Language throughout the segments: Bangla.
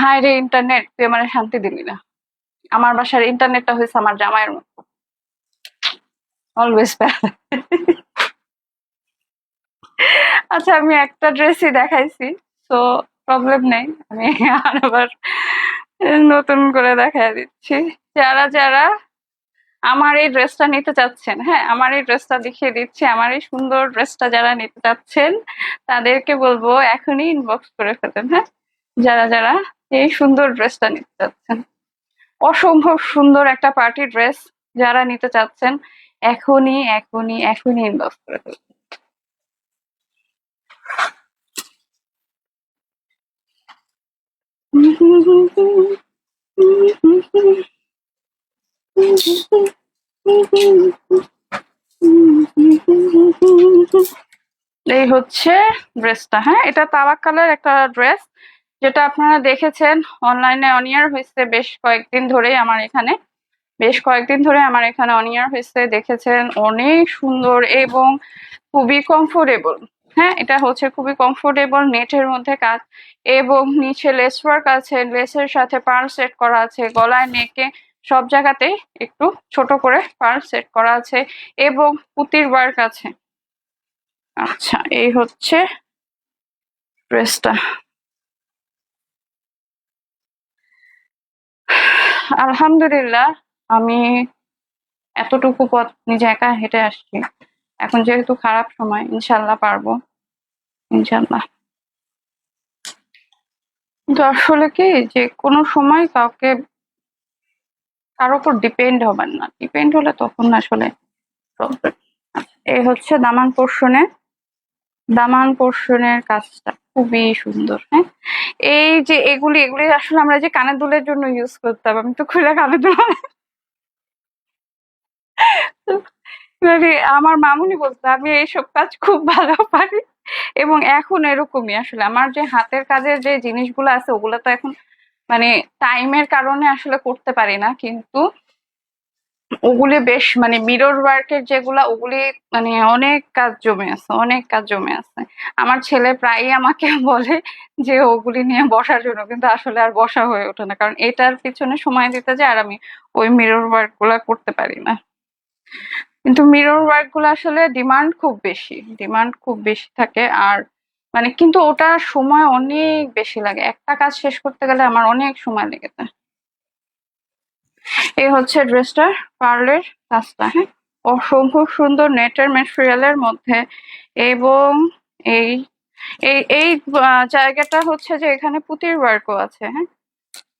হায় রে ইন্টারনেট, তুই আমার শান্তি দিলি না। আমার বাসার ইন্টারনেটটা হয়েছে আমার জামাইয়ের মতো, অলওয়েজ প্যারা। আচ্ছা, আমি একটা ড্রেসই দেখাইছি, তো প্রবলেম নেই। আমি আর আবার নতুন করে দেখাই দিচ্ছি। যারা যারা আমার এই ড্রেসটা নিতে চাচ্ছেন, হ্যাঁ, আমার এই ড্রেসটা দেখিয়ে দিচ্ছি। আমার এই সুন্দর ড্রেসটা যারা নিতে চাচ্ছেন তাদেরকে বলবো এখনই ইনবক্স করে ফেলেন, হ্যাঁ, যারা যারা এই সুন্দর ড্রেসটা নিতে চাচ্ছেন। অসম্ভব সুন্দর একটা পার্টি ড্রেস যারা নিতে চাচ্ছেন, এখনই এখনই এখনই ইনবক্স করে ফেলুন। এই হচ্ছে ড্রেসটা, হ্যাঁ, এটা তাবাক কালার একটা ড্রেস, যেটা আপনারা দেখেছেন অনলাইনে অনিয়ার হয়েছে বেশ কয়েকদিন ধরে আমার এখানে অনিয়ার হয়েছে, দেখেছেন, অনেক সুন্দর এবং খুবই কমফোর্টেবল। হ্যাঁ, এটা হচ্ছে খুবই কমফোর্টেবল, নেটের মধ্যে কাজ এবং নিচে লেস ওয়ার্ক আছে, লেসের সাথে পার্ল সেট করা আছে, গলায় নেকে সব জায়গাতে একটু ছোট করে পার্ল সেট করা আছে এবং পুতির ওয়ার্ক আছে। আচ্ছা, এই হচ্ছে ড্রেসটা। আলহামদুলিল্লাহ, আমি এতটুকু পথ নিজে একা হেঁটে আসছি। এখন যেহেতু খারাপ সময়, ইনশাল্লাহ পারবো, ইনশাল্লাহ। কিন্তু আসলে কি, যে কোনো সময় কারো উপর ডিপেন্ড হবেন না, ডিপেন্ড হলে তখন আসলে প্রবলেম। এই হচ্ছে দামান পোর্শনের কাজটা খুবই সুন্দর। হ্যাঁ, এই যে এগুলি এগুলি আসলে আমরা যে কানের দুলের জন্য ইউজ করতাম, আমি তো খুলে কানের দুল মানে আমার মামুনি বলতো আমি এইসব কাজ খুব ভালো পারি, এবং এখন এরকমই। আসলে আমার যে হাতের কাজের যে জিনিসগুলো আছে ওগুলো তো এখন মানে টাইমের কারণে আসলে করতে পারি না, কিন্তু ওগুলি বেশ মানে মিরর ওয়ার্কের যেগুলা, ওগুলি মানে অনেক কাজ জমে আছে। আমার ছেলে প্রায়ই আমাকে বলে যে ওগুলি নিয়ে বসার জন্য, কিন্তু আসলে আর বসা হয়ে ওঠে না, কারণ এটার পিছনে সময় দিতে যায় আর আমি ওই মিরর ওয়ার্ক গুলা করতে পারি না। কিন্তু মিরর ওয়ার্ক গুলো আসলে ডিমান্ড খুব বেশি থাকে। আর মানে কিন্তু ওটার সময় অনেক বেশি লাগে, একটা কাজ শেষ করতে গেলে আমার অনেক সময় লেগে যায়। এই হচ্ছে ড্রেসটার পার্লের কাজটা, হ্যাঁ, অসম্ভব সুন্দর নেটের ম্যাটেরিয়ালের মধ্যে। এবং এই এই এই জায়গাটা হচ্ছে যে এখানে পুঁতির ওয়ার্কও আছে, হ্যাঁ,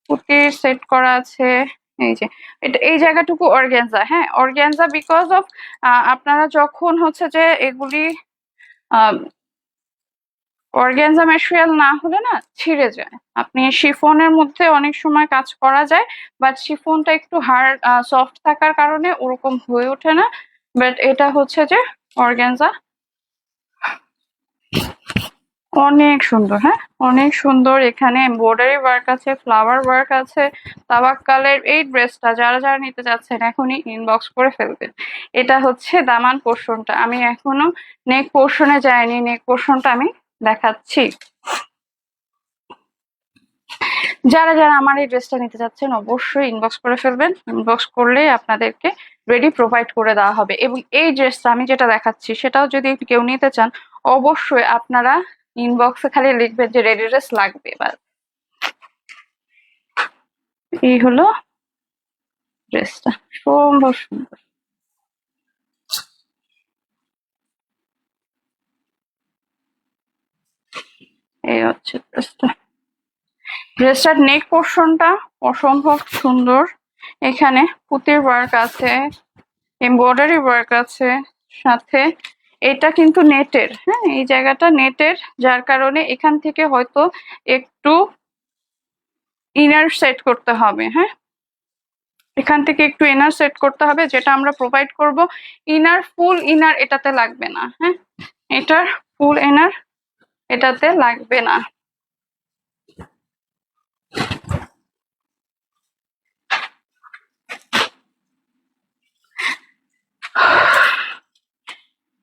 পুঁতির সেট করা আছে। এই যে এই জায়গাটুকু অর্গ্যানজা, হ্যাঁ, অর্গ্যানজা বিকজ অফ আপনারা যখন হচ্ছে যে এগুলি অর্গ্যানজা ম্যাটেরিয়াল না হলে না ছিঁড়ে যায়। আপনি শিফনের মধ্যে অনেক সময় কাজ করা যায়, বাট শিফনটা একটু হার্ড সফট থাকার কারণে ওরকম হয়ে ওঠে না। বাট এটা হচ্ছে যে অর্গ্যানজা, অনেক সুন্দর, হ্যাঁ, অনেক সুন্দর। এখানে এমব্রয়ডারি ওয়ার্ক আছে, ফ্লাওয়ার ওয়ার্ক আছে। তাওয়াক্কালের এই ড্রেসটা যারা যারা নিতে চাচ্ছেন এখনই ইনবক্স করে ফেলবেন। এটা হচ্ছে দামান পোর্শনটা, আমি এখনো নেক পোর্শনে যাইনি, নেক পোর্শনটা আমি দেখাচ্ছি। যারা যারা আমার এই ড্রেসটা নিতে চাচ্ছেন অবশ্যই ইনবক্স করে ফেলবেন, ইনবক্স করলেই আপনাদেরকে রেডি প্রোভাইড করে দেওয়া হবে। এবং এই ড্রেসটা আমি যেটা দেখাচ্ছি সেটাও যদি কেউ নিতে চান অবশ্যই আপনারা ইনবক্সে খালি লিখবেন যে রেডি ড্রেস লাগবে। এবার এই হলো ড্রেসটা, সম্ভব সুন্দর। এই হচ্ছে ড্রেসটার নেক পোর্শনটা অসম্ভব সুন্দর। এখানে পুঁতির ওয়ার্ক আছে, এমব্রয়ডারি ওয়ার্ক আছে সাথে। এটা কিন্তু নেটের, হ্যাঁ, এই জায়গাটা নেটের, যার কারণে এখান থেকে হয়তো একটু ইনার সেট করতে হবে। হ্যাঁ, এখান থেকে একটু ইনার সেট করতে হবে, যেটা আমরা প্রোভাইড করব। ফুল ইনার এটাতে লাগবে না, হ্যাঁ, এটার ফুল ইনার এটাতে লাগবে না।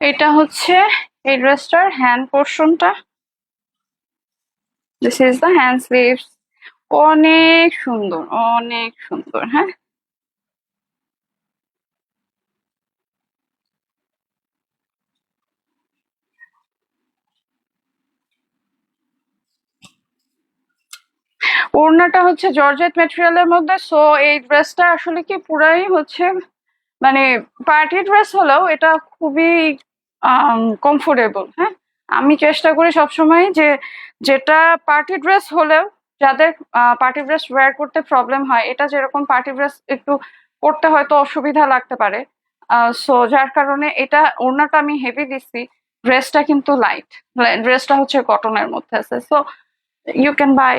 এটা হচ্ছে এই ড্রেসটার হ্যান্ড পোর্শনটা, this is the hand sleeves. অনেক সুন্দর, অনেক সুন্দর। হ্যাঁ, ওড়নাটা হচ্ছে জর্জেট ম্যাটেরিয়ালের মধ্যে। সো এই ড্রেসটা আসলে কি পুরাই হচ্ছে মানে পার্টি ড্রেস হলেও এটা খুবই কমফোর্টেবল। হ্যাঁ, আমি চেষ্টা করি সবসময় যে যেটা পার্টি ড্রেস হলেও যাদের পার্টি ড্রেস ওয়্যার করতে প্রবলেম হয়, এটা যেরকম পার্টি ড্রেস একটু পরতে হয়তো অসুবিধা লাগতে পারে, সো যার কারণে এটা ওড়নাটা আমি হেভি দিচ্ছি। ড্রেসটা কিন্তু লাইট, ড্রেসটা হচ্ছে কটনের মধ্যে আছে। So you can buy.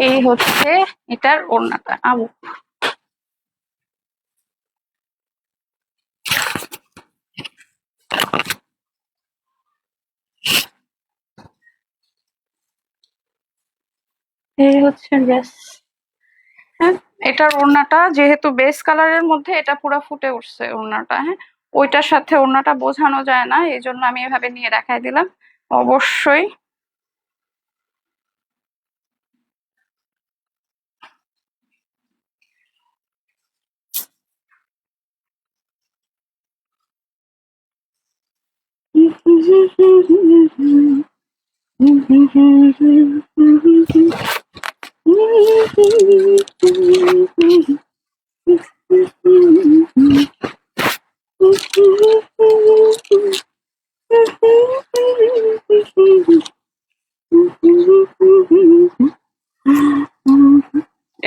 এই হচ্ছে এটার ওড়নাটা। এই হচ্ছে ড্রেস। হ্যাঁ, এটার ওড়নাটা যেহেতু বেস কালারের মধ্যে এটা পুরো ফুটে উঠছে ওড়নাটা। হ্যাঁ, ওইটার সাথে ওড়নাটা বোঝানো যায় না, এই জন্য আমি এভাবে নিয়ে দেখাই দিলাম। অবশ্যই।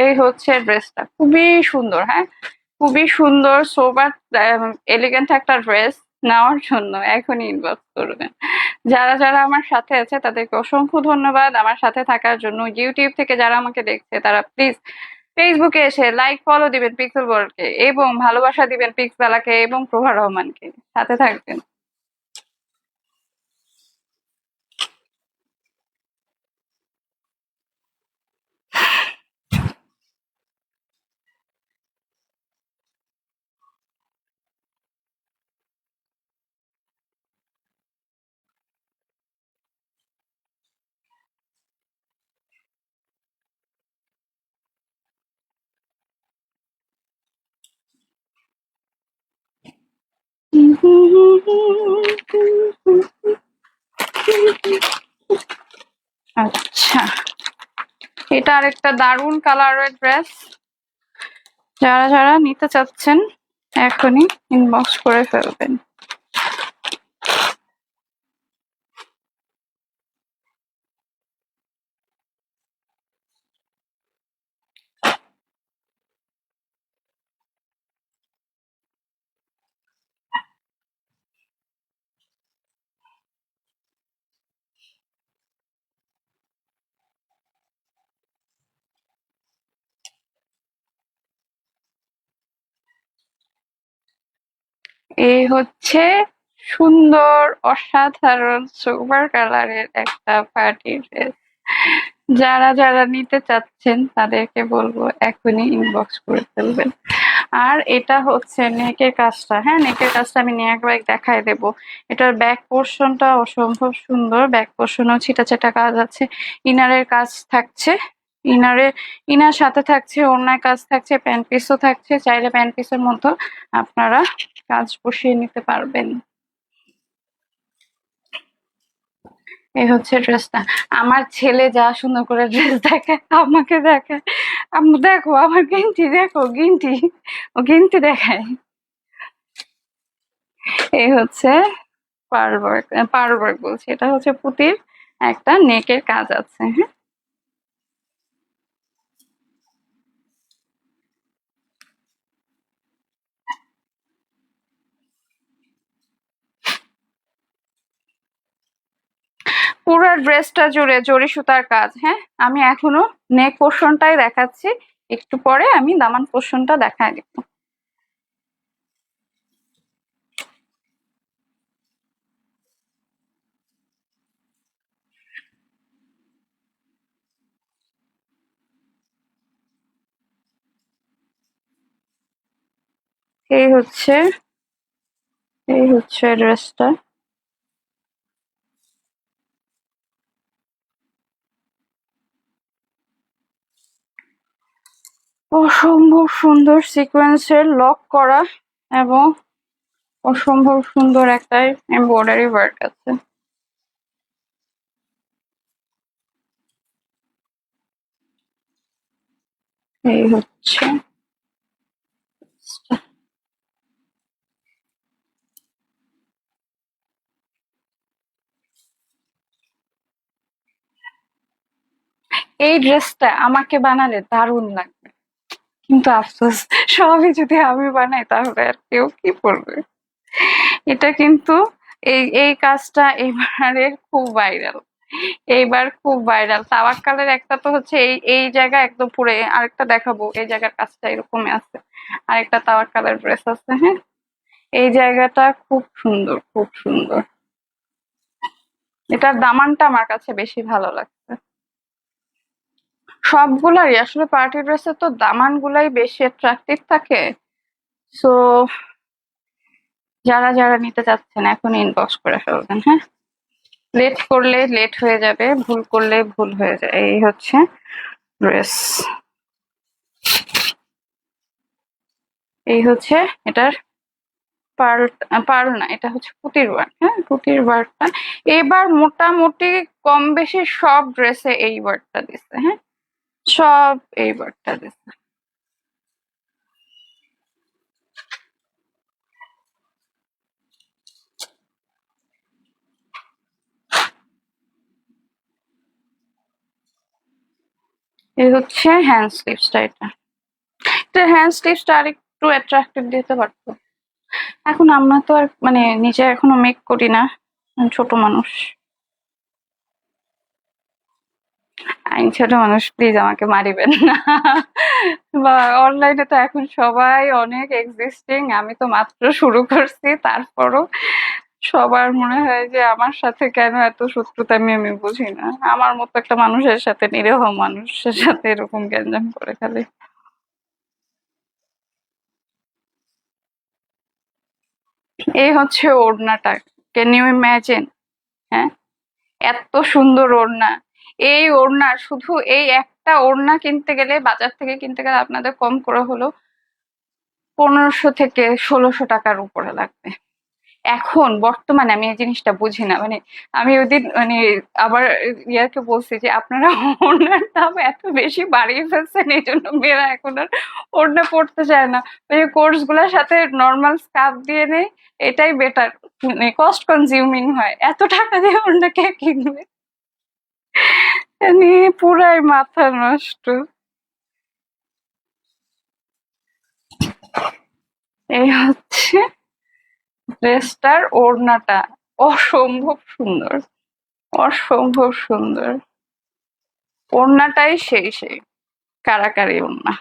এই হচ্ছে ড্রেসটা, খুবই সুন্দর। হ্যাঁ, খুবই সুন্দর, সোবার এলিগেন্ট একটা ড্রেস নেওয়ার জন্য এখনই ইনবক্স করবেন। যারা যারা আমার সাথে আছে তাদেরকে অসংখ্য ধন্যবাদ আমার সাথে থাকার জন্য। ইউটিউব থেকে যারা আমাকে দেখছে তারা প্লিজ ফেসবুকে এসে লাইক ফলো দিবেন পিক্সেল ওয়ার্ল্ডকে, এবং ভালোবাসা দিবেন পিক্স বেলাকে এবং প্রভা রহমানকে। সাথে থাকবেন। আচ্ছা, এটা আরেকটা দারুন কালারের ড্রেস। যারা যারা নিতে চাচ্ছেন এখনই ইনবক্স করে ফেলবেন। এই হচ্ছে সুন্দর অসাধারণ সুপার কালারের একটা পার্টি ড্রেস। যারা যারা নিতে চাচ্ছেন তাদেরকে বলবো এখনই ইনবক্স করে ফেলবেন। আর এটা হচ্ছে নেকের কাজটা। হ্যাঁ, নেকের কাজটা আমি নিয়ে একবার দেখাই দেব। এটার ব্যাক পোর্শনটা অসম্ভব সুন্দর, ব্যাক পোর্শনও ছিটা ছাটা কাজ আছে, ইনারের কাজ থাকছে, ইনারে ইনার সাথে থাকছে ওড়নায় কাজ থাকছে, প্যান্ট পিসও থাকছে। চাইলে প্যান্ট পিসের মধ্যে আপনারা কাজ বসিয়ে নিতে পারবেন। এই হচ্ছে ড্রেসটা। আমার ছেলে যা সুন্দর করে ড্রেস দেখায় আমাকে দেখায়, আম্মু দেখো আমার গেঞ্জি, দেখো গেঞ্জি, ও গেঞ্জি দেখায়। এই হচ্ছে পার্ল ওয়ার্ক, পার্ল ওয়ার্ক বলছি, এটা হচ্ছে পুঁতির একটা নেকের কাজ আছে। হ্যাঁ, পুরো ড্রেসটা জুড়ে জরি সুতার কাজ। হ্যাঁ, আমি এখনো নেক পোর্শনটাই দেখাচ্ছি, একটু পরে আমি দামান পোর্শনটা দেখায় দিব। এই হচ্ছে, এই হচ্ছে ড্রেসটা। অসম্ভব সুন্দর সিকোয়েন্সের লক করা এবং অসম্ভব সুন্দর একটা এমব্রয়ডারি ওয়ার্ক আছে। এই হচ্ছে এই ড্রেসটা আমাকে বানালে দারুণ লাগবে, কিন্তু আফসোস সবই যদি আমি বানাই তাহলে আর কেউ কি পরবে। এটা কিন্তু এই কাজটা এবারের খুব ভাইরাল, এইবার খুব ভাইরাল। তাওয়াক্কালের একটা তো হচ্ছে এই এই জায়গা একদম পুরো, আরেকটা দেখাবো এই জায়গার কাজটা এরকমই আছে, আরেকটা তাওয়াক্কালের ড্রেস আছে। হ্যাঁ, এই জায়গাটা খুব সুন্দর, খুব সুন্দর। এটার দামানটা আমার কাছে বেশি ভালো লাগছে। সবগুলারই আসলে পার্টি ড্রেসের তো দামান গুলাই বেশি অ্যাট্রাকটিভ থাকে। সো যারা যারা নিতে চাচ্ছেন এখন ইনবক্স করে ফেলবেন। হ্যাঁ, লেট করলে লেট হয়ে যাবে, ভুল করলে ভুল হয়ে যায়। এই হচ্ছে ড্রেস, এই হচ্ছে এটার পার্ল, পার্ল না, এটা হচ্ছে পুঁতির ওয়ার্ক। হ্যাঁ, পুঁতির ওয়ার্কটা এবার মোটামুটি কম বেশি সব ড্রেসে এই ওয়ার্কটা দিছে। হ্যাঁ, সব এই ওয়ার্কটা দিছে। এই হচ্ছে হ্যান্ড স্লিভসটা। এটা হ্যান্ড স্লিভসটা আর একটু অ্যাট্রাক্টিভ দিতে পারতো। এখন আমরা তো আর মানে নিজে এখনো মেক করি না, ছোট মানুষ। আইন ছোট মানুষ, প্লিজ আমাকে মারিবেন না। বা অনলাইনে তো এখন সবাই অনেক এক্সিস্টিং, আমি তো মাত্র শুরু করছি, তারপরও সবার মনে হয় যে আমার সাথে কেন এত শত্রুতা, আমি বুঝি না। আমার মতো একটা মানুষের সাথে, নিরীহ মানুষের সাথে এরকম গ্যাঞ্জাম করে খালি। এই হচ্ছে ওড়নাটা, ক্যান ইউ ইমাজিন? হ্যাঁ, এত সুন্দর ওড়না। এই ওড়না, শুধু এই একটা ওড়না কিনতে গেলে, বাজার থেকে কিনতে গেলে আপনাদের কম করে হলেও 1500 থেকে 1600 টাকার উপরে লাগবে। এখন বর্তমানে আমি এই জিনিসটা বুঝি না, মানে আমি ওইদিন মানে আবার ইয়াকে বলছি যে আপনারা ওড়নার দাম এত বেশি বাড়িয়ে ফেলছেন, এই জন্য মেয়েরা এখন আর ওড়না পড়তে চায় না, ওই কোর্স গুলোর সাথে নর্মাল স্কার্ফ দিয়ে নেই, এটাই বেটার, মানে কস্ট কনজিউমিং হয়, এত টাকা দিয়ে ওড়না কে কিনবে। মানে পুরাই মাথা নষ্ট। এই হচ্ছে ড্রেসটার ওড়নাটা, অসম্ভব সুন্দর, অসম্ভব সুন্দর। ওড়নাটাই সেই সেই কারাকারি ওড়না।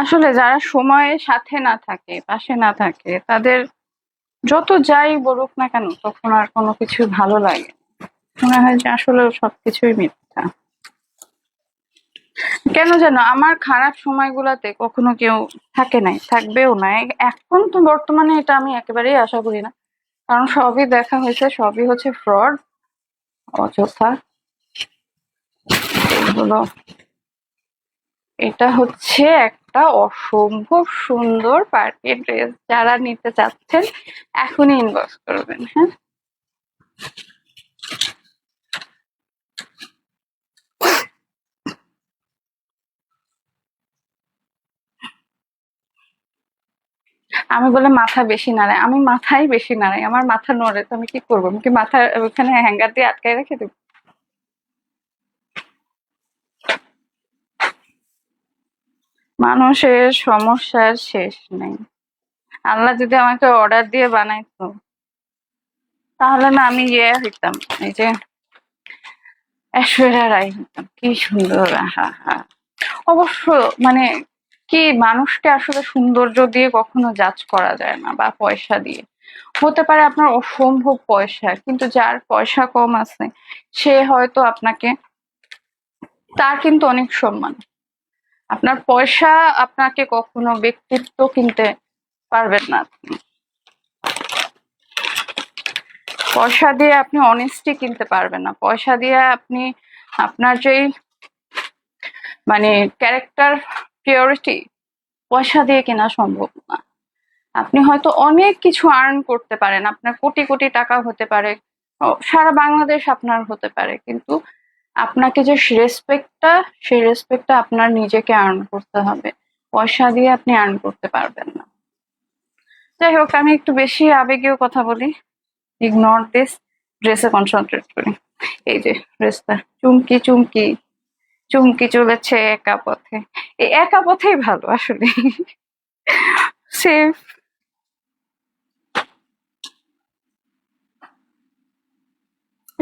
আসলে যারা সময়ের সাথে না থাকে, পাশে না থাকে, তাদের যত যাই বলুক না কেন তখন আর কোনো কিছু ভালো লাগে না। মনে হয় যে আসলে সবকিছুই মিথ্যা। কেন যেন আমার খারাপ সময়গুলাতে কখনো কেউ থাকে নাই, থাকবেও না। এখন তো বর্তমানে এটা আমি একেবারেই আশা করি না, কারণ সবই দেখা হয়েছে, সবই হচ্ছে ফ্রড, অযথা এগুলো। এটা হচ্ছে একটা অসম্ভব সুন্দর পার্টি ড্রেস, যারা নিতে চাচ্ছেন এখনই ইনবক্স করবেন। হ্যাঁ, আমি বলে মাথা বেশি নাড়াই, আমি মাথাই বেশি নাড়াই, আমার মাথা নড়ে, তো আমি কি করবো? আমি কি মাথা ওখানে হ্যাঙ্গার দিয়ে আটকায় রেখে দেবো? মানুষের সমস্যার শেষ নেই। আল্লাহ যদি আমাকে অর্ডার দিয়ে বানাইতো তাহলে না আমি ইয়ে হইতাম, এই যে ঐশ্বরিয়া রায় হইতাম, কি সুন্দর। হা হা। অবশ্য মানে কি, মানুষকে আসলে সৌন্দর্য দিয়ে কখনো জাজ করা যায় না, বা পয়সা দিয়ে। হতে পারে আপনার অসম্ভব পয়সা, কিন্তু যার পয়সা কম আছে সে হয়তো আপনাকে তার কিন্তু অনেক সম্মান। আপনার পয়সা আপনাকে কখনো ব্যক্তিত্ব কিনতে পারবেন না। পয়সা দিয়ে আপনি অনেস্টি কিনতে পারবেন না। পয়সা দিয়ে আপনি আপনার যেই মানে ক্যারেক্টার পিওরিটি পয়সা দিয়ে কেনা সম্ভব না। আপনি হয়তো অনেক কিছু আর্ন করতে পারেন, আপনার কোটি কোটি টাকা হতে পারে, সারা বাংলাদেশ আপনার হতে পারে, কিন্তু আপনাকে যে রেসপেক্টটা, সেই রেসপেক্টটা আপনার নিজেকে আর্ন করতে হবে। পয়সা দিয়ে আপনি আর্ন করতে পারবেন না। যাই হোক, আমি একটু বেশি আবেগীয় কথা বলি, ইগনোর দিস। ড্রেসে কনসেন্ট্রেট করি। এই যে ড্রেসটা, চুমকি চুমকি চুমকি চলেছে একা পথে। এই একা পথেই ভালো আসলে, সেফ।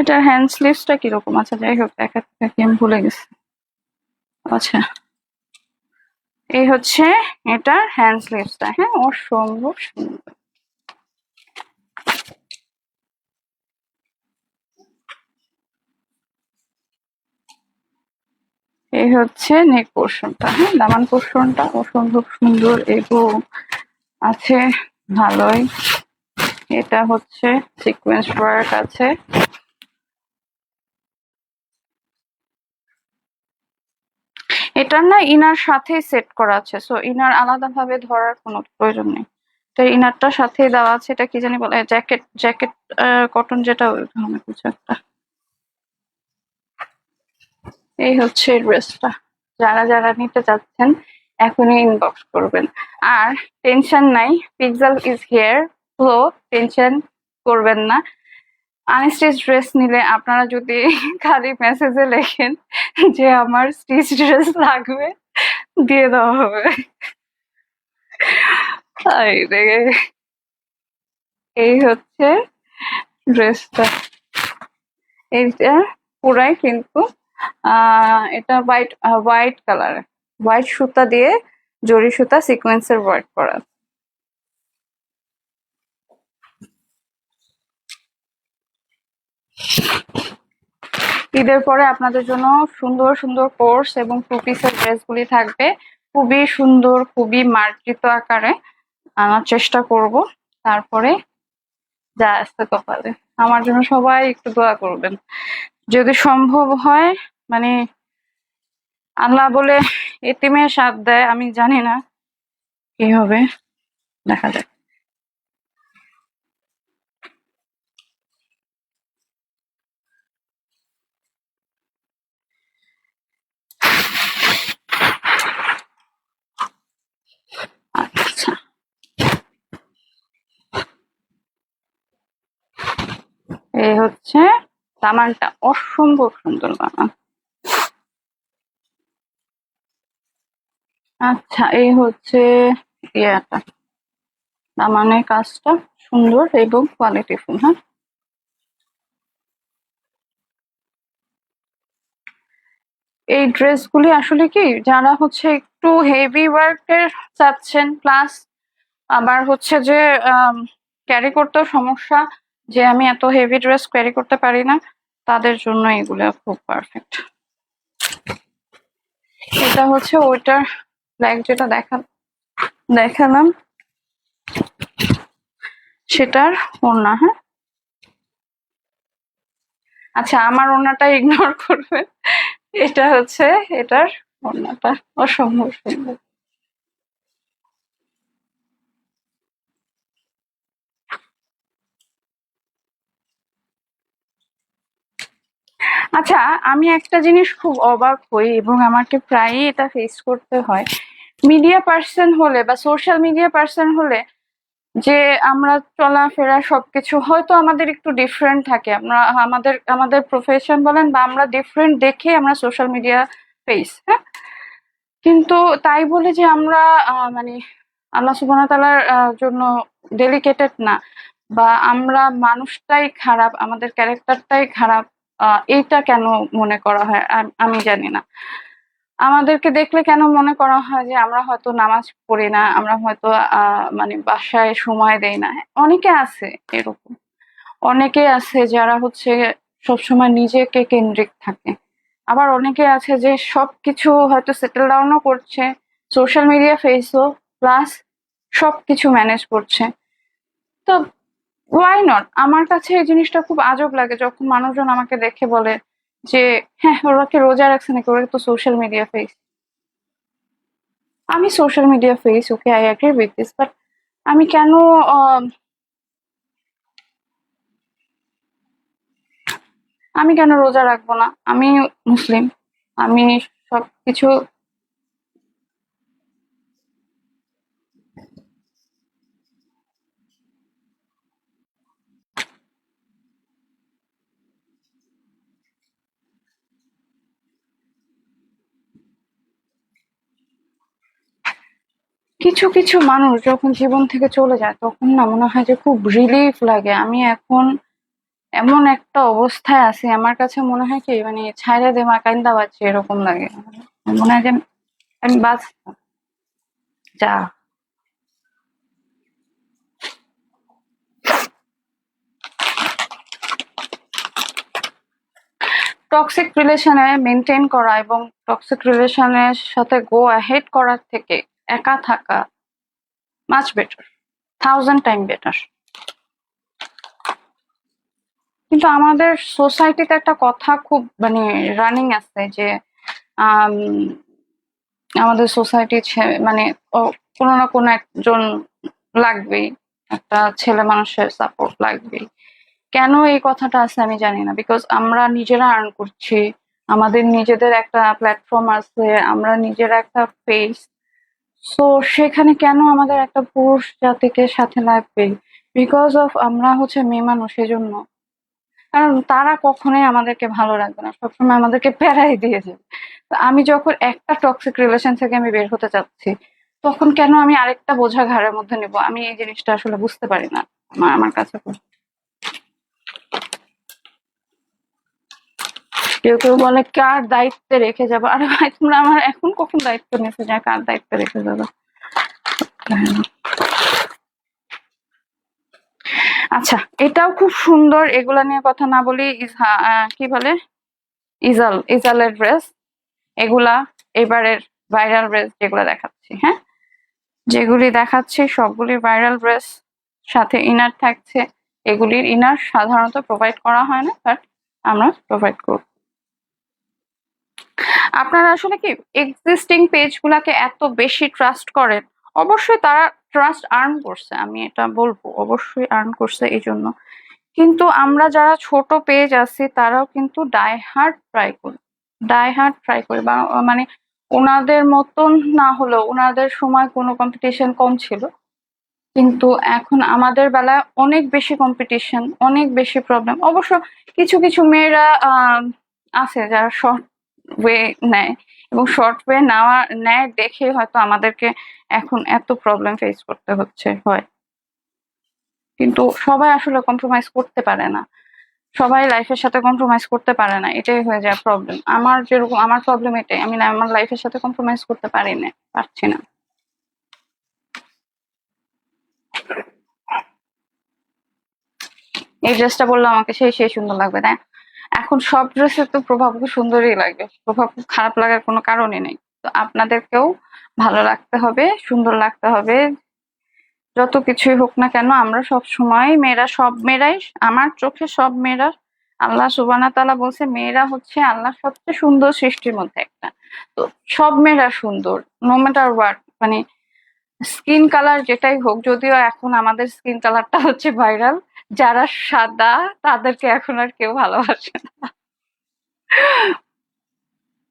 এটার হ্যান্ড স্লিভসটা কিরকম? আচ্ছা যাই হোক, দেখাতে থাকি, আমি ভুলে গেছি। আচ্ছা, এই হচ্ছে এটার হ্যান্ড স্লিভসটা। হ্যাঁ, অসম্ভব সুন্দর। এই হচ্ছে নেক পোর্শনটা। হ্যাঁ, দামান পোর্শনটা অসম্ভব সুন্দর এবং আছে ভালোই। এটা হচ্ছে সিকোয়েন্স ওয়ার্ক আছে। এটার না ইনার সাথেই সেট করা আছে, সো ইনার আলাদা ভাবে ধরার কোনো প্রয়োজন নেই। তো ইনারটার সাথেই দেওয়া আছে। এটা কি জানি বলে, জ্যাকেট জ্যাকেট কটন, যেটা ওই ধরনের কিছু একটা। এই হচ্ছে ড্রেসটা। যারা যারা নিতে চাচ্ছেন এখনই ইনবক্স করবেন। আর টেনশন নাই, পিক্সেল ইজ হিয়ার, তো টেনশন করবেন না। আনস্টিচ ড্রেস নিলে আপনারা যদি খালি মেসেজে লেখেন যে আমার স্টিচ ড্রেস লাগবে, দিয়ে দেওয়া হবে। এই হচ্ছে ড্রেসটা। এইটা পুরাই কিন্তু এটা হোয়াইট হোয়াইট কালার, হোয়াইট সুতা দিয়ে জরি সুতা সিকোয়েন্সের ওয়ার্ক করা। ঈদের পরে আপনাদের জন্য সুন্দর সুন্দর কোর্স এবং টু পিসের ড্রেসগুলি থাকবে, খুবই সুন্দর, খুবই মার্জিত আকারে আনার চেষ্টা করব। তারপরে যা আসতে কপালে। আমার জন্য সবাই একটু দোয়া করবেন, যদি সম্ভব হয়। মানে আল্লাহ বলে এতিমের সাথ দেয়, আমি জানি না কি হবে, দেখা যাক। আচ্ছা, এই হচ্ছে দামানটা, অসম্ভব সুন্দর দামান। আচ্ছা, এই হচ্ছে ইয়াটা, দামানের কাজটা সুন্দর এবং কোয়ালিটিফুল। হ্যাঁ, এই ড্রেসগুলি আসলে কি, যারা হচ্ছে একটু হেভি ওয়ার্কের চাচ্ছেন, প্লাস আবার হচ্ছে যে ক্যারি করতেও সমস্যা, যে আমি এত হেভি ড্রেস ক্যারি করতে পারি না, তাদের জন্য এগুলো খুব পারফেক্ট। এটা হচ্ছে ওইটার ব্ল্যাক, যেটা দেখালাম সেটার ওড়না। হ্যাঁ, আচ্ছা, আমার ওড়নাটা ইগনোর করবে। এটা হচ্ছে এটার ওড়নাটা, অসম্ভব সুন্দর। আচ্ছা, আমি একটা জিনিস খুব অবাক হই এবং আমাকে প্রায়ই এটা ফেস করতে হয়। মিডিয়া পার্সন হলে বা সোশ্যাল মিডিয়া পার্সন হলে, যে আমরা চলাফেরা সবকিছু হয়তো আমাদের একটু ডিফারেন্ট থাকে, আমরা আমাদের আমাদের প্রফেশন বলেন বা আমরা ডিফারেন্ট দেখে আমরা সোশ্যাল মিডিয়া ফেস। হ্যাঁ, কিন্তু তাই বলে যে আমরা মানে আল্লাহ সুবহানাহু ওয়া তাআলার জন্য ডেলিকেটেড না, বা আমরা মানুষটাই খারাপ, আমাদের ক্যারেক্টারটাই খারাপ, এইটা কেন মনে করা হয় আমি জানি না। আমাদেরকে দেখলে কেন মনে করা হয় যে আমরা হয়তো নামাজ পড়ি না, আমরা হয়তো মানে বাসায় সময় দেই না। অনেকে আছে এরকম, অনেকে আছে যারা হচ্ছে সবসময় নিজেকে কেন্দ্রিক থাকে, আবার অনেকে আছে যে সবকিছু হয়তো সেটেল ডাউনও করছে, সোশ্যাল মিডিয়া ফেসও, প্লাস সবকিছু ম্যানেজ করছে। তো ওয়াই নট? আমার কাছে এই জিনিসটা খুব আজব লাগে যখন মানুষজন আমাকে দেখে বলে যে হ্যাঁ ওরা কি রোজা রাখছে নাকি, ওরা তো সোশ্যাল মিডিয়া ফেস। আমি social media face, okay, I agree with this, but আমি কেন আহ, আমি কেন রোজা রাখবো না? আমি মুসলিম, আমি সবকিছু। কিছু কিছু মানুষ যখন জীবন থেকে চলে যায় তখন না মনে হয় যে খুব রিলিফ লাগে। আমি এখন এমন একটা অবস্থায় আছি, আমার কাছে মনে হয় কি মানে ছাইড়া দে মা কাইন্দা বাজছে এরকম লাগে। মনে হয় যে আমি বাঁচ যা। টক্সিক রিলেশনে মেনটেন করা এবং টক্সিক রিলেশনের সাথে গো অ্যাহেড করার থেকে একা থাকা মাচ বেটার, 1000 টাইম বেটার। কিন্তু আমাদের সোসাইটিতে একটা কথা খুব মানে রানিং আছে যে আম, আমাদের সোসাইটি মানে কোনো না কোনো একজন লাগবেই, একটা ছেলে মানুষের সাপোর্ট লাগবেই। কেন এই কথাটা আছে আমি জানি না, বিকজ আমরা নিজেরা আর্ন করছি, আমাদের নিজেদের একটা প্ল্যাটফর্ম আছে, আমরা নিজেরা একটা ফেস। সো সেখানে কেন আমাদের একটা পুরুষ জাতিকে সাথে লাগবে? বিকজ অফ আমরা হচ্ছে মেয়ে মানুষ, এজন্য। কারণ তারা কখনোই আমাদেরকে ভালো রাখবে না, সবসময় আমাদেরকে প্যারাই দিয়ে যাবে। তো আমি যখন একটা টক্সিক রিলেশন থেকে আমি বের হতে চাচ্ছি, তখন কেন আমি আরেকটা বোঝা ঘাড়ের মধ্যে নিব? আমি এই জিনিসটা আসলে বুঝতে পারি না। আমার কাছে কেউ কেউ বলে কার দায়িত্বে রেখে যাবো। আরে ভাই, তোমরা আমার এখন কখন দায়িত্ব নিয়েছো যে কার দায়িত্বে রেখে যাবো? আচ্ছা, এটাও খুব সুন্দর, এগুলা নিয়ে কথা না বলি। কি বলে, ইজালের ড্রেস, এগুলা এবারের ভাইরাল ড্রেস যেগুলা দেখাচ্ছি, হ্যাঁ, যেগুলি দেখাচ্ছি সবগুলি ভাইরাল ড্রেস, সাথে ইনার থাকছে। এগুলির ইনার সাধারণত প্রোভাইড করা হয় না, বাট আমরা প্রোভাইড করব। আপনারা আসলে কি এক্সিস্টিং পেজ গুলাকে এত বেশি ট্রাস্ট করেন? অবশ্যই তারা ট্রাস্ট আর্ন করছে, আমি এটা বলবো, অবশ্যই আর্ন করছে এই জন্য। কিন্তু আমরা যারা ছোট পেজ আছি তারাও কিন্তু ডাই হার্ড ট্রাই করি, ডাই হার্ড ট্রাই করি, বা মানে ওনাদের মতন না হলেও, ওনাদের সময় কোনো কম্পিটিশন কম ছিল, কিন্তু এখন আমাদের বেলায় অনেক বেশি কম্পিটিশন, অনেক বেশি প্রবলেম। অবশ্য কিছু কিছু মেয়েরা আছে যারা শর্ট ওয়ে নেয়, এবং শর্ট ওয়ে নেয় দেখে হয়তো আমাদেরকে এখন এত প্রবলেম ফেস করতে হচ্ছে হয়। কিন্তু সবাই আসলে কম্প্রোমাইজ করতে পারে না, সবাই লাইফের সাথে কম্প্রোমাইজ করতে পারে না, এটাই হয়ে যায় প্রবলেম। আমার যেরকম, আমার প্রবলেম এটাই, আমি না আমার লাইফের সাথে কম্প্রোমাইজ করতে পারি না, পারছি না। এই ড্রেসটা বললে আমাকে সেই সেই সুন্দর লাগবে, তাই? এখন সব ড্রেসে তো প্রভাবকে সুন্দরই লাগবে, প্রভাব খারাপ লাগার কোনো কারণই নেই। তো আপনাদেরকেও ভালো লাগতে হবে, সুন্দর লাগতে হবে। যত কিছুই হোক না কেন, আমরা সব সময় মেয়েরা, সব মেয়েরাই, আমার চোখে সব মেয়েরা, আল্লাহ সুবহানাহু ওয়া তাআলা বলছে মেয়েরা হচ্ছে আল্লাহর সবচেয়ে সুন্দর সৃষ্টির মধ্যে একটা। তো সব মেয়েরা সুন্দর, নো ম্যাটার হোয়াট, মানে স্কিন কালার যেটাই হোক। যদিও এখন আমাদের স্কিন কালারটা হচ্ছে ভাইরাল, যারা সাদা তাদেরকে এখন আর কেউ ভালোবাসে না।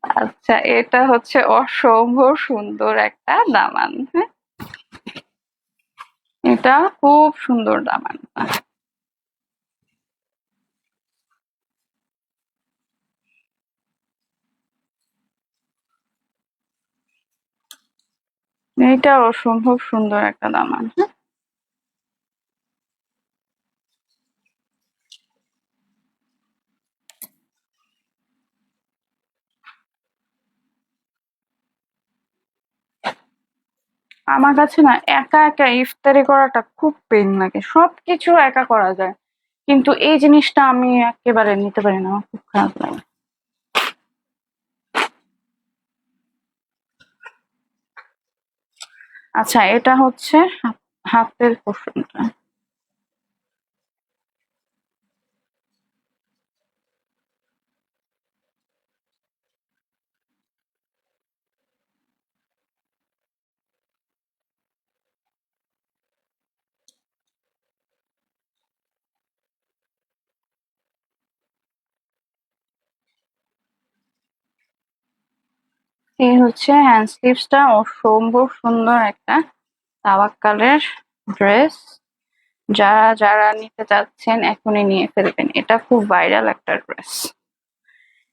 আচ্ছা, এটা হচ্ছে অসম্ভব সুন্দর একটা দামান, হ্যাঁ, এটা খুব সুন্দর দামান। এটা অসম্ভব সুন্দর একটা দামান, হ্যাঁ। আমার কাছে না একা একা ইফতারি করাটা খুব পেন লাগে, সবকিছু একা করা যায়, কিন্তু এই জিনিসটা আমি একেবারে নিতে পারি না, আমার খুব খারাপ লাগে। আচ্ছা, এটা হচ্ছে হাতের পোর্শনটা। এই হচ্ছে হ্যান্ড স্লিভসটা, অসম্ভব সুন্দর একটা তাওয়াক্কালের ড্রেস। যারা যারা নিতে চাচ্ছেন এখনই নিয়ে ফেলবেন, এটা খুব ভাইরাল একটা ড্রেস।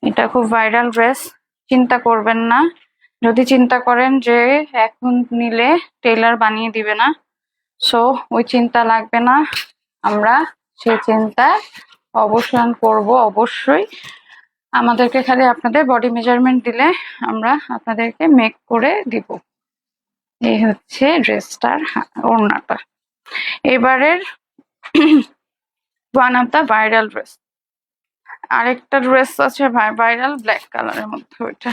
এটা খুব ভাইরাল ড্রেস, চিন্তা করবেন না। যদি চিন্তা করেন যে এখন নিলে টেইলার বানিয়ে দিবে না, সো ওই চিন্তা লাগবে না। আমরা সেই চিন্তা অবসান করব অবশ্যই। আমাদেরকে খালি আপনাদের বডি মেজারমেন্ট দিলে আমরা আপনাদেরকে মেক করে দিব। এই হচ্ছে ড্রেসটার ওড়নাটা। এবারের one of the viral dress. আরেকটা ড্রেস আছে ভাইরাল ব্ল্যাক কালারের মধ্যে, ওইটা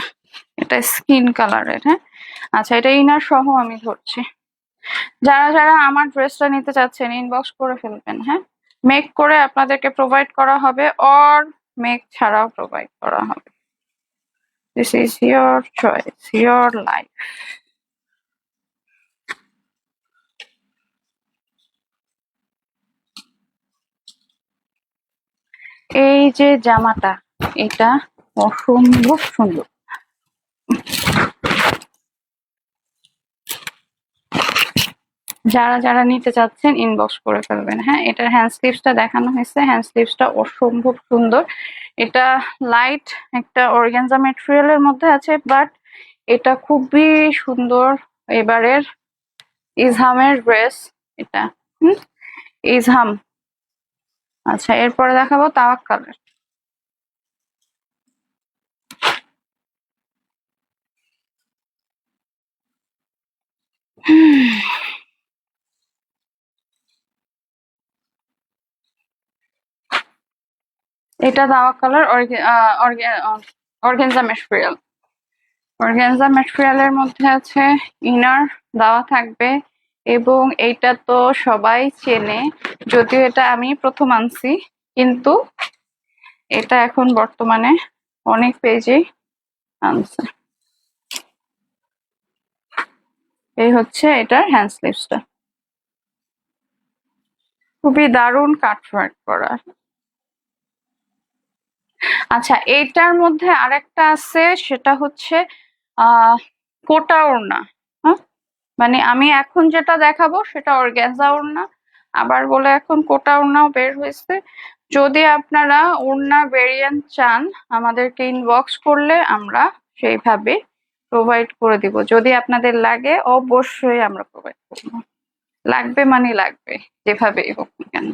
এটা স্কিন কালারের। হ্যাঁ, আচ্ছা, এটা ইনার সহ আমি ধরছি। যারা যারা আমার ড্রেসটা নিতে চাচ্ছেন ইনবক্স করে ফেলবেন। হ্যাঁ, মেক করে আপনাদেরকে প্রোভাইড করা হবে, অর মেক ছাড়াও প্রোভাইড করা হবে। This is your choice, your life. এই যে জামাটা, এটা অসম্ভব সুন্দর। যারা যারা নিতে চাচ্ছেন ইনবক্স করে ফেলবেন। হ্যাঁ, এটার হ্যান্ড স্লিভসটা দেখানো হয়েছে, হ্যান্ড স্লিভসটা অসম্ভব সুন্দর। এটা লাইট একটা অর্গানজা ম্যাটেরিয়ালের মধ্যে আছে, বাট এটা খুবই সুন্দর। এবারের ইজহামের ড্রেস এটা। ইজহাম। আচ্ছা, এরপরে দেখাবো তাওয়াক্কালের। এটা তাওয়াক্কালের অর্গানজা ম্যাটেরিয়াল। অর্গানজা ম্যাটেরিয়ালের মধ্যে আছে ইনার দেওয়া থাকবে, এবং এইটা তো সবাই চেনে, যদিও এটা আমি প্রথম আনছি, কিন্তু এটা এখন বর্তমানে অনেক পেজেই আনছে। এই হচ্ছে এটার হ্যান্ড স্লিভসটা, খুবই দারুণ কাটওয়ার্ক করা। আচ্ছা, এইটার মধ্যে আরেকটা আছে, সেটা হচ্ছে কোটা ওড়না। হ্যাঁ, মানে আমি এখন যেটা দেখাবো সেটা অর্গানজা ওড়না, আবার বলে এখন কোটা ওড়নাও বের হয়েছে। যদি আপনারা ওড়না ভেরিয়েন্ট চান আমাদেরকে ইনবক্স করলে আমরা সেইভাবে প্রোভাইড করে দিব। যদি আপনাদের লাগে অবশ্যই আমরা প্রোভাইড করবো, লাগবে মানে লাগবে, যেভাবেই হোক না কেন।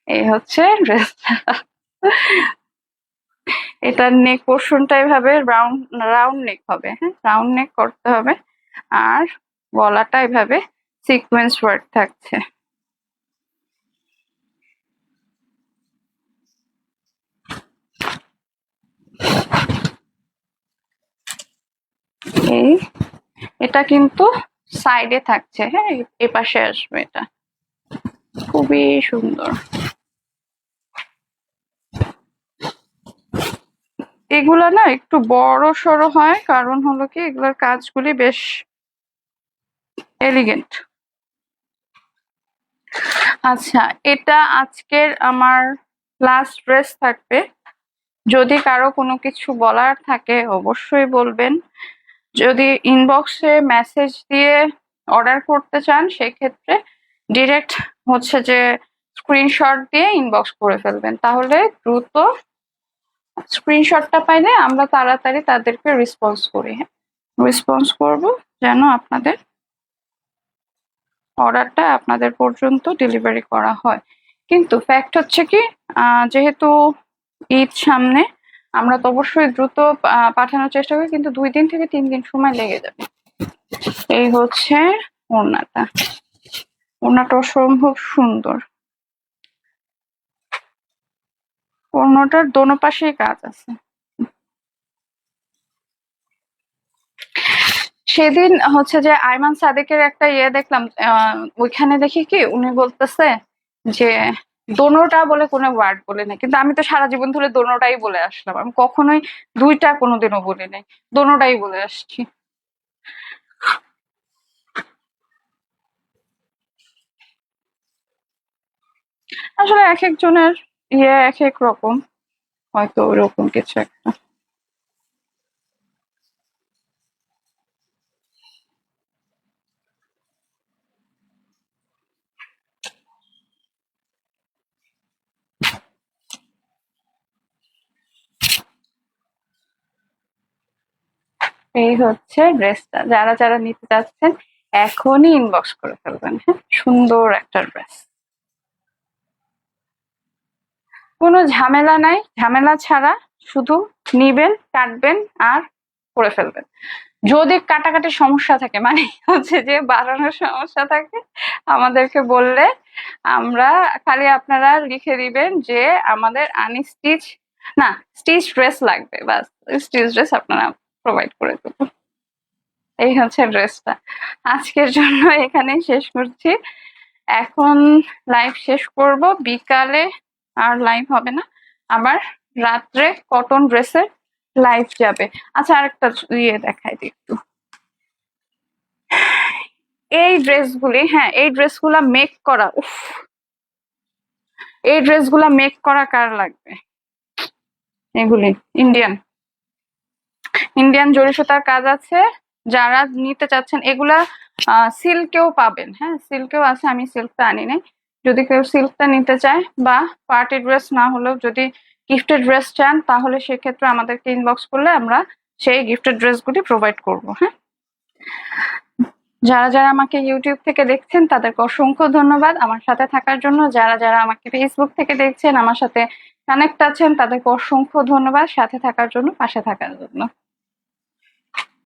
এই হচ্ছে ড্রেসটা। এটার নেক পোর্শনটা এভাবে রাউন্ড রাউন্ড নেক হবে। হ্যাঁ, রাউন্ড নেক করতে হবে, আর গলাটা এভাবে সিকোয়েন্স ওয়ার্ক থাকছে। এই এটা কিন্তু সাইডে থাকছে। হ্যাঁ, এ পাশে আসবে, এটা খুবই সুন্দর। এগুলা না একটু বড় সড়ো হয়, কারণ হলো কি এগুলোর কাজগুলি বেশ এলিগেন্ট। আচ্ছা, এটা আজকের আমার লাস্ট ড্রেস থাকবে। যদি কারো কোনো কিছু বলার থাকে অবশ্যই বলবেন। যদি ইনবক্সে মেসেজ দিয়ে অর্ডার করতে চান সেক্ষেত্রে ডিরেক্ট হচ্ছে যে স্ক্রিনশট দিয়ে ইনবক্স করে ফেলবেন, তাহলে দ্রুত স্ক্রিনশটটা পাইলে আমরা তাড়াতাড়ি তাদেরকে রেসপন্স করি। হ্যাঁ, রেসপন্স করব যেন আপনাদের অর্ডারটা আপনাদের পর্যন্ত ডেলিভারি করা হয়। কিন্তু ফ্যাক্ট হচ্ছে কি, যেহেতু ঈদ সামনে, আমরা তো অবশ্যই দ্রুত পাঠানোর চেষ্টা করি, কিন্তু 2 দিন থেকে 3 দিন সময় লেগে যাবে। এই হচ্ছে ওড়নাটা। ওড়নাটা অসম্ভব সুন্দর। ওড়নাটার দোনো পাশেই কাজ আছে। সেদিন হচ্ছে যে আইমান সাদেকের একটা ইয়ে দেখলাম, ওইখানে দেখি কি উনি বলতেছে যে দোনোটা বলে কোনো ওয়ার্ড বলে নাই, কিন্তু আমি তো সারা জীবন ধরে দোনোটাই বলে আসলাম, আমি কখনোই দুইটা কোনোদিনও বলি নাই, দোনোটাই বলে আসছি। আসলে এক একজনের ইয়ে এক এক রকম, হয়তো ওরকম কিছু একটা। এই হচ্ছে ড্রেসটা, যারা যারা নিতে চাচ্ছেন এখনই ইনবক্স করে ফেলবেন। হ্যাঁ, সুন্দর একটা ড্রেস, কোনো ঝামেলা নাই, ঝামেলা ছাড়া শুধু নিবেন, কাটবেন আর করে ফেলবেন। যদি কাটাকাটির সমস্যা থাকে, মানে হচ্ছে যে বানানোর সমস্যা থাকে, আমাদেরকে বললে আমরা, খালি আপনারা লিখে দিবেন যে আমাদের আনস্টিচ না স্টিচ ড্রেস লাগবে, বাস স্টিচ ড্রেস আপনারা প্রোভাইড করে দেবো। এই হচ্ছে ড্রেসটা। আজকের জন্য এখানেই শেষ করছি। এখন লাইভ শেষ করব, বিকালে আর লাইভ হবে না, আবার রাত্রে কটন ড্রেসের লাইভ যাবে। আচ্ছা, আরেকটা ইয়ে দেখাই দিই একটু, এই ড্রেসগুলি, হ্যাঁ এই ড্রেসগুলা মেক করা, উফ, এই ড্রেসগুলা মেক করা কার লাগবে? এগুলি ইন্ডিয়ান, ইন্ডিয়ান জরি সুতার কাজ আছে, যারা নিতে চাচ্ছেন এগুলা সিল্কেও পাবেন। হ্যাঁ, সিল্কেও আছে, আমি সিল্কটা আনি নাই। যদি কেউ সিল্কটা নিতে চায় বা পার্টি ড্রেস না হলেও যদি গিফটেড ড্রেস চান, তাহলে সেক্ষেত্রে আমাদেরকে ইনবক্স করলে আমরা সেই গিফটেড ড্রেসগুলি প্রোভাইড করব। হ্যাঁ, যারা যারা আমাকে ইউটিউব থেকে দেখছেন তাদেরকে অসংখ্য ধন্যবাদ আমার সাথে থাকার জন্য। যারা যারা আমাকে ফেসবুক থেকে দেখছেন, আমার সাথে কানেক্ট আছেন, তাদেরকে অসংখ্য ধন্যবাদ সাথে থাকার জন্য, পাশে থাকার জন্য।